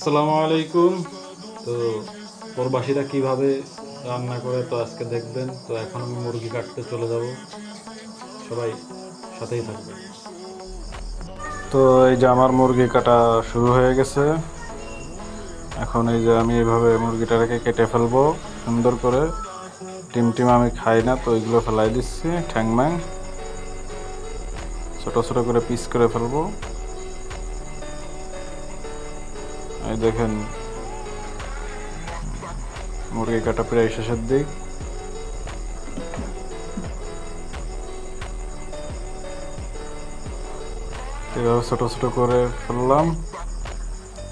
আসসালামু আলাইকুম। তো প্রবাসীরা কিভাবে রান্না করে তো আজকে দেখবেন। তো এখন আমি মুরগি কাটতে চলে যাব, সবাই সাথেই থাকবে। তো এই যে আমার মুরগি কাটা শুরু হয়ে গেছে। এখন এই যে আমি এইভাবে মুরগিটাকে কেটে ফেলবো সুন্দর করে। টিম টিম আমি খাই না, তো এগুলো ফেলাই দিচ্ছি, ঠ্যাং ম্যাং ছোট ছোট করে পিস করে ফেলবো। এই দেখেন মুরগি কাটা প্রায় শেষের দিক। এভাবে ছোট ছোট করে ফেললাম।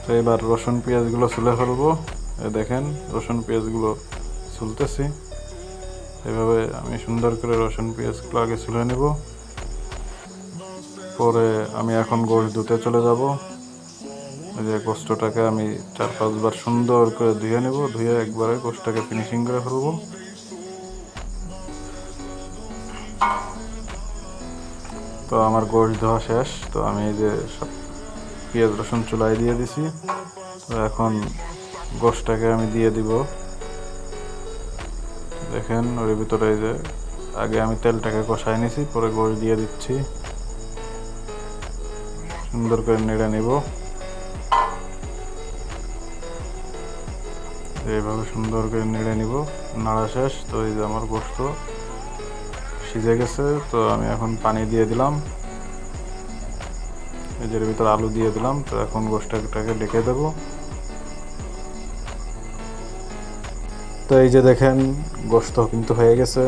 তো এবার রসুন পেঁয়াজগুলো ছুলে ফেলবো। এই দেখেন রসুন পেঁয়াজগুলো ছুলতেছি। এভাবে আমি সুন্দর করে রসুন পেঁয়াজগুলো আগে ছুলে নেব। পরে আমি এখন গোশত ধুতে চলে যাব। এই যে গোশতটাকে আমি 4-5 বার সুন্দর করে ধুয়ে নেব, ধুয়ে একবারে গোশতটাকে ফিনিশিং করে ফেলবো। তো আমার গোশত ধোয়া শেষ। তো আমি এই যে সব পেঁয়াজ রসুন চুলায় দিয়ে দিছি। তো এখন গোশতটাকে আমি দিয়ে দিব। দেখেন ওর ভিতরে এই যে আগে আমি তেলটাকে কষাই নিছি, পরে গোশত দিয়ে দিচ্ছি, সুন্দর করে নেড়ে নিব। এইভাবে সুন্দর করে নেড়ে নিব। নাড়া শেষ। তো এই যে আমার গোশত সিজে গেছে। তো আমি এখন পানি দিয়ে দিলাম, এর ভিতর আলু দিয়ে দিলাম। তো এখন গোশতটাকে ঢেকে দেব। তো এই যে দেখেন গোশত কিন্তু হয়ে গেছে।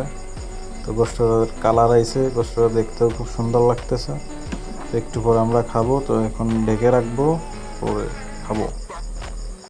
তো গোশতের কালার আইছে, গোশতটা দেখতেও খুব সুন্দর লাগতেছে। একটু পরে আমরা খাবো। তো এখন ঢেকে রাখবো, পরে খাবো।